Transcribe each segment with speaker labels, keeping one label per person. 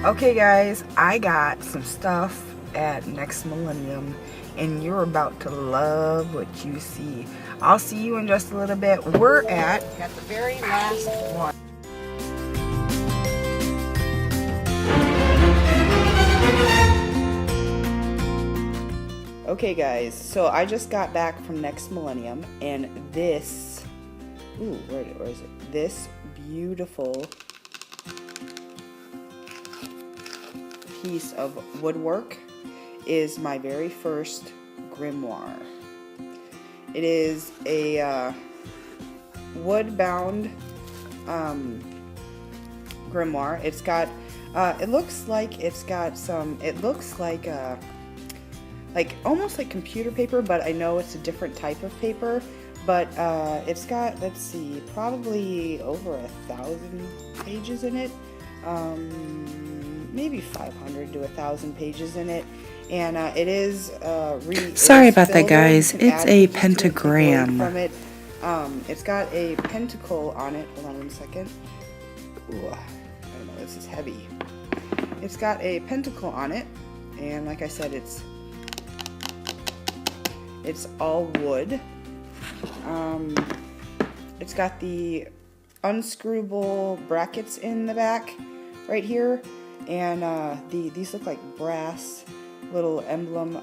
Speaker 1: Okay guys, I got some stuff at Next Millennium and you're about to love what you see. I'll see you in just a little bit. We're at the very last one. Okay guys, so I just got back from Next Millennium and this, where is it? This beautiful piece of woodwork is my very first grimoire. It is a wood-bound grimoire. It's got, it looks like it's got some, it looks like almost like computer paper, but I know it's a different type of paper. But it's got, let's see, probably over 1,000 pages in it. Maybe 500 to 1,000 pages in it, and it is
Speaker 2: sorry about that, guys. It's a pentagram.
Speaker 1: From it. It's got a pentacle on it. Hold on 1 second. Ooh, I don't know, this is heavy. It's got a pentacle on it, and like I said, it's all wood. It's got the unscrewable brackets in the back right here, and these look like brass little emblem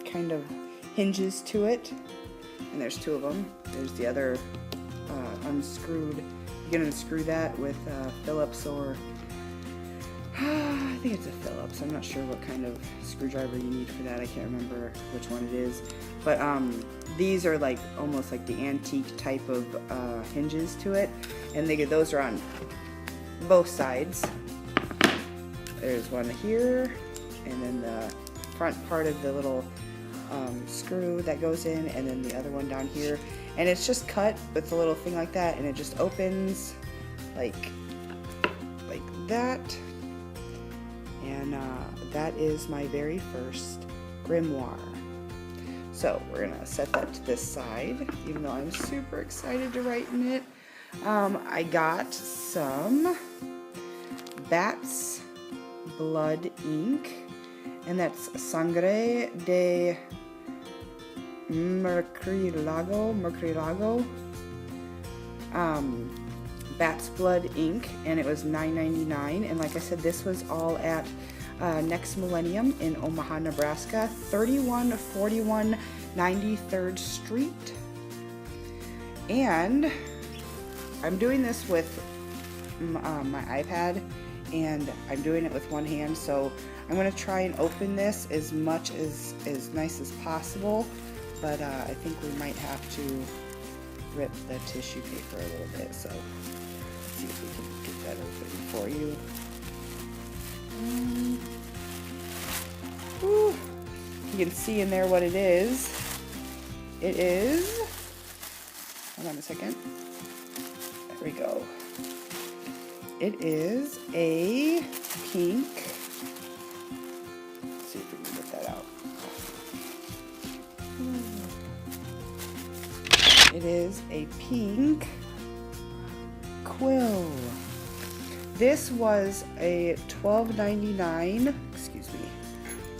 Speaker 1: kind of hinges to it, and there's two of them. There's the other unscrewed. You can unscrew that with Phillips or I think it's a Phillips. I'm not sure what kind of screwdriver you need for that. I can't remember which one it is, but these are like almost like the antique type of hinges to it, and those are on both sides. There's one here, and then the front part of the little screw that goes in, and then the other one down here, and it's just cut with a little thing like that, and it just opens like that, and that is my very first grimoire. So we're gonna set that to this side, even though I'm super excited to write in it. I got some bat's blood ink, and that's Sangre de Murcielago, bat's blood ink, and it was $9.99. And like I said, this was all at Next Millennium in Omaha, Nebraska, 3141 93rd Street. And I'm doing this with my iPad, and I'm doing it with one hand, so I'm going to try and open this as nice as possible, but I think we might have to rip the tissue paper a little bit, so let's see if we can get that open for you. You can see in there what it is. It is, hold on a second, there we go. It is a pink, let's see if we can get that out. It is a pink quill. This was a $12.99, excuse me,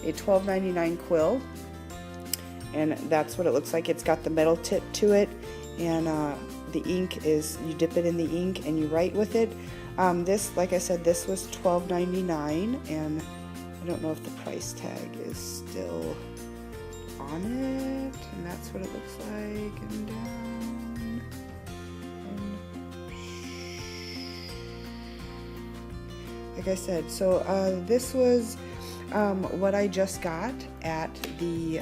Speaker 1: a $12.99 quill, and that's what it looks like. It's got the metal tip to it, and the ink is, you dip it in the ink and you write with it. This, like I said, this was $12.99, and I don't know if the price tag is still on it, and that's what it looks like, and down, and like I said, so this was what I just got at the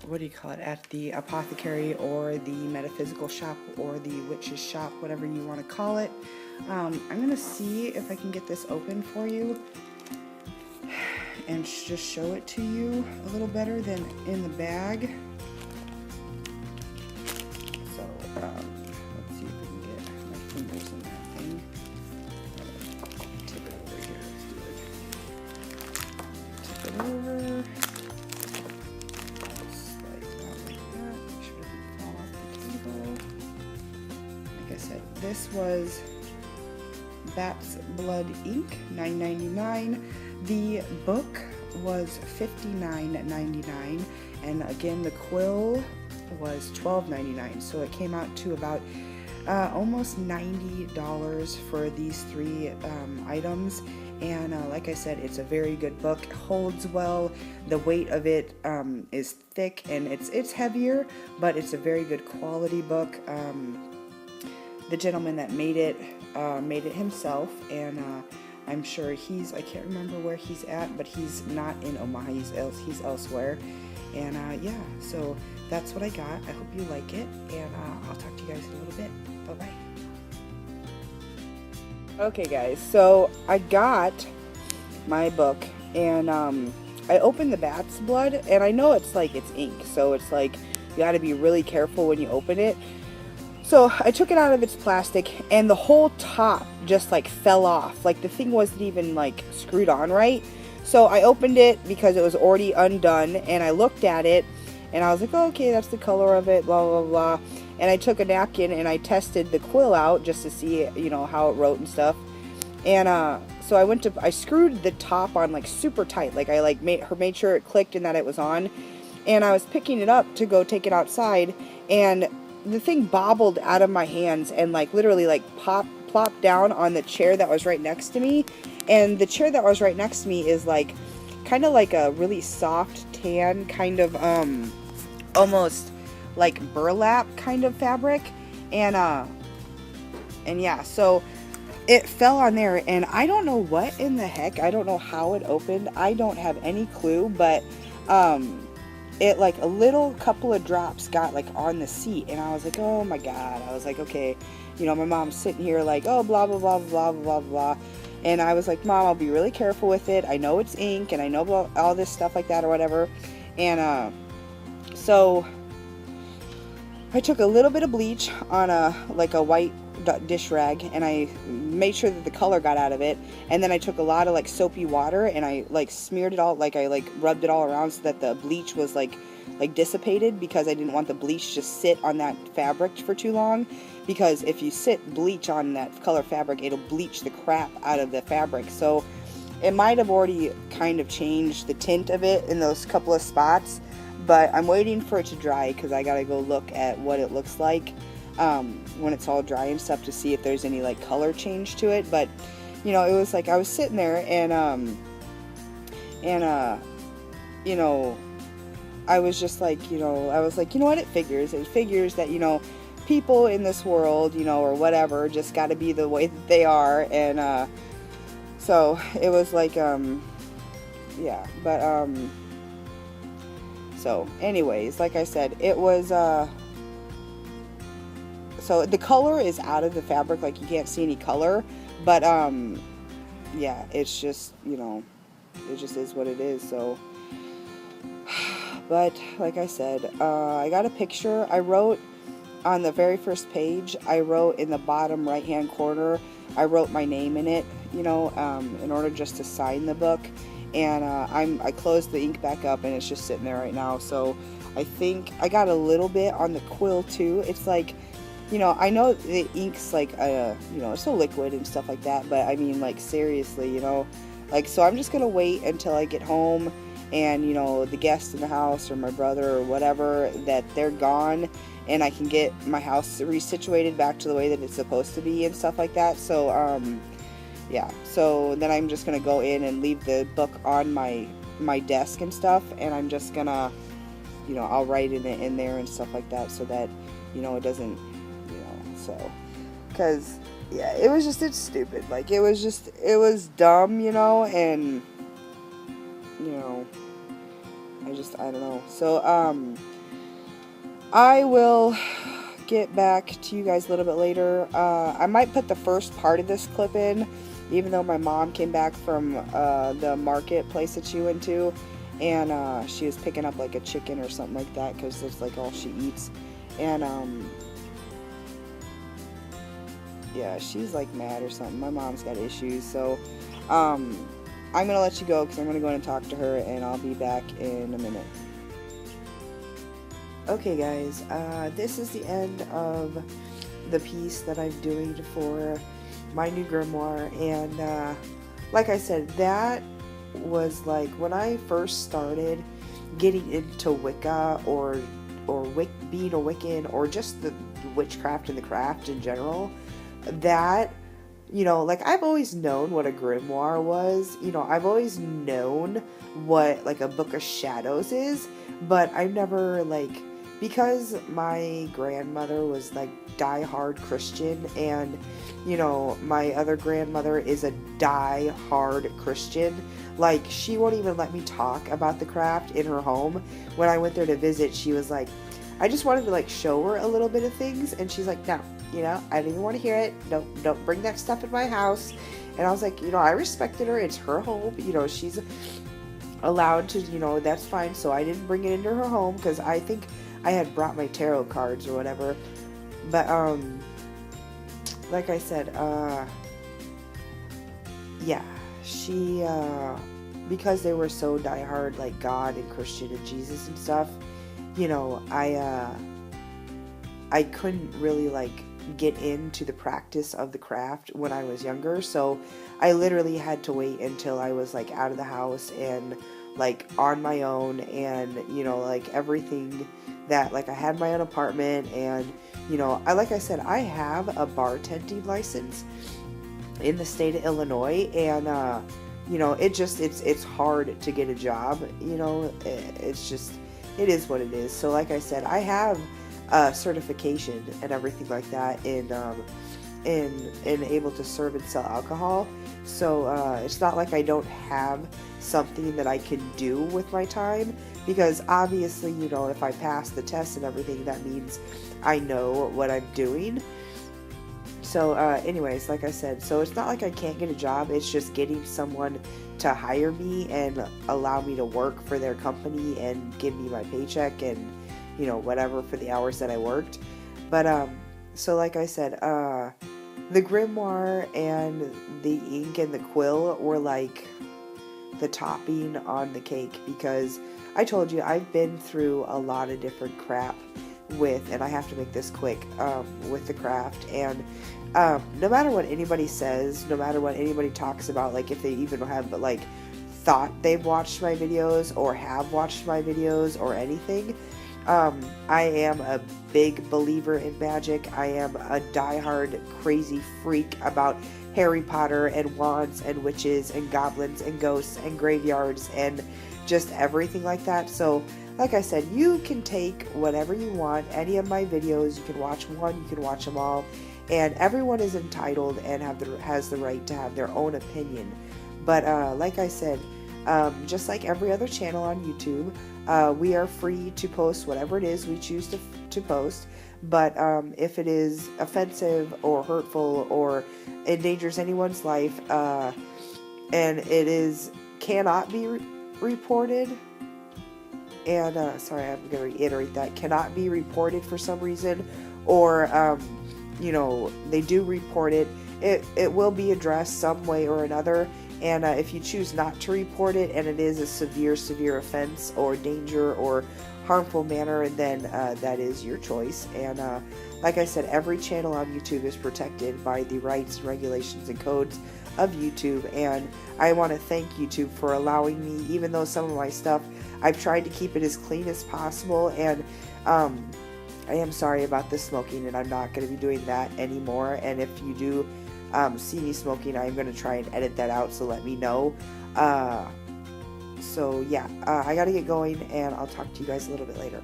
Speaker 1: what do you call it, at the apothecary or the metaphysical shop or the witch's shop, whatever you want to call it. I'm gonna see if I can get this open for you and just show it to you a little better than in the bag. So let's see if we can get my fingers in that thing. Tip it over here, let's do it. Tip it over. This was Bat's Blood ink, $9.99. The book was $59.99, and again the quill was $12.99. So it came out to about almost $90 for these three items. And like I said, it's a very good book. It holds well. The weight of it is thick, and it's heavier, but it's a very good quality book. The gentleman that made it himself, and I'm sure I can't remember where he's at, but he's not in Omaha, he's elsewhere. And yeah, so that's what I got. I hope you like it, and I'll talk to you guys in a little bit. Bye-bye. Okay guys, so I got my book, and I opened the Bat's Blood, and I know it's ink, so it's like you got to be really careful when you open it. So I took it out of its plastic, and the whole top just fell off. Like the thing wasn't even screwed on right. So I opened it because it was already undone, and I looked at it, and I was like, oh, okay, that's the color of it, blah blah blah. And I took a napkin and I tested the quill out just to see, how it wrote and stuff. And so I screwed the top on super tight. I made sure it clicked and that it was on. And I was picking it up to go take it outside, and the thing bobbled out of my hands and literally plopped down on the chair that was right next to me. And the chair that was right next to me is kind of like a really soft tan kind of almost like burlap kind of fabric, and yeah, so it fell on there, and I don't know what in the heck, I don't know how it opened, I don't have any clue, but it a little couple of drops got on the seat, and I was like, oh my god, I was like, okay, my mom's sitting here oh blah blah blah blah blah blah, and I was like, Mom, I'll be really careful with it, I know it's ink, and I know all this stuff like that or whatever. And so I took a little bit of bleach on a white dish rag, and I made sure that the color got out of it, and then I took a lot of soapy water, and I smeared it all, I rubbed it all around so that the bleach was dissipated, because I didn't want the bleach to sit on that fabric for too long, because if you sit bleach on that color fabric, it'll bleach the crap out of the fabric. So it might have already kind of changed the tint of it in those couple of spots, but I'm waiting for it to dry, because I gotta go look at what it looks like when it's all dry and stuff, to see if there's any color change to it. But it was I was sitting there, and I was just I was like, you know what, it figures that people in this world, or whatever, just got to be the way that they are. And so it was yeah, but so anyways, like I said, it was so the color is out of the fabric, you can't see any color, but yeah, it's just, it just is what it is. So but like I said, I got a picture. I wrote on the very first page, I wrote in the bottom right hand corner, I wrote my name in it, in order just to sign the book. And I closed the ink back up, and it's just sitting there right now. So I think I got a little bit on the quill too. It's I know the ink's it's a liquid and stuff like that, but I mean, seriously, so I'm just gonna wait until I get home, and the guests in the house, or my brother or whatever, that they're gone, and I can get my house resituated back to the way that it's supposed to be and stuff like that. So yeah, so then I'm just gonna go in and leave the book on my desk and stuff, and I'm just gonna I'll write in there and stuff like that, so that it doesn't, so, because yeah, it's stupid, it was dumb, and I don't know. So I will get back to you guys a little bit later. I might put the first part of this clip in, even though my mom came back from the marketplace that she went to, and she was picking up a chicken or something like that, because it's all she eats. And yeah, she's mad or something. My mom's got issues. So I'm gonna let you go, because I'm gonna go in and talk to her, and I'll be back in a minute. Okay guys, this is the end of the piece that I'm doing for my new grimoire. And like I said, that was like when I first started getting into Wicca or being a Wiccan, or just the witchcraft and the craft in general. That, like, I've always known what a grimoire was. I've always known what, like, a book of shadows is, but I've never, like, because my grandmother was, like, die-hard Christian, and, my other grandmother is a die-hard Christian. Like, she won't even let me talk about the craft in her home. When I went there to visit, she was like, I just wanted to, like, show her a little bit of things, and she's like, no, I don't even want to hear it. Don't bring that stuff in my house. And I was like, I respected her. It's her home. She's allowed to, that's fine. So I didn't bring it into her home, because I think I had brought my tarot cards or whatever. But, like I said, yeah, she, because they were so diehard, like, God and Christian and Jesus and stuff, I couldn't really, like, get into the practice of the craft when I was younger. So I literally had to wait until I was, like, out of the house and, like, on my own, and, like, everything that, like, I had my own apartment, and, like I said, I have a bartending license in the state of Illinois, and, it's hard to get a job, it's just, it is what it is. So like I said, I have certification and everything like that in able to serve and sell alcohol. So it's not like I don't have something that I can do with my time, because obviously, if I pass the test and everything, that means I know what I'm doing. So anyways, like I said, so it's not like I can't get a job. It's just getting someone to hire me and allow me to work for their company and give me my paycheck and, whatever for the hours that I worked. But so like I said, the grimoire and the ink and the quill were like the topping on the cake, because I told you I've been through a lot of different crap with, and I have to make this quick, with the craft. And no matter what anybody says, no matter what anybody talks about, like if they even have like thought they've watched my videos or have watched my videos or anything, I am a big believer in magic. I am a diehard crazy freak about Harry Potter and wands and witches and goblins and ghosts and graveyards and just everything like that. So like I said, you can take whatever you want, any of my videos, you can watch one, you can watch them all, and everyone is entitled and has the right to have their own opinion. But like I said, just like every other channel on YouTube, we are free to post whatever it is we choose to post. But if it is offensive or hurtful or endangers anyone's life, and it cannot be reported, and sorry, I'm going to reiterate that, cannot be reported for some reason, or they do report it, it will be addressed some way or another. And if you choose not to report it, and it is a severe offense or danger or harmful manner, then that is your choice. And like I said, every channel on YouTube is protected by the rights, regulations, and codes of YouTube. And I want to thank YouTube for allowing me, even though some of my stuff, I've tried to keep it as clean as possible. And I am sorry about the smoking, and I'm not going to be doing that anymore. And if you do see me smoking, I'm going to try and edit that out, so let me know. So yeah, I got to get going, and I'll talk to you guys a little bit later.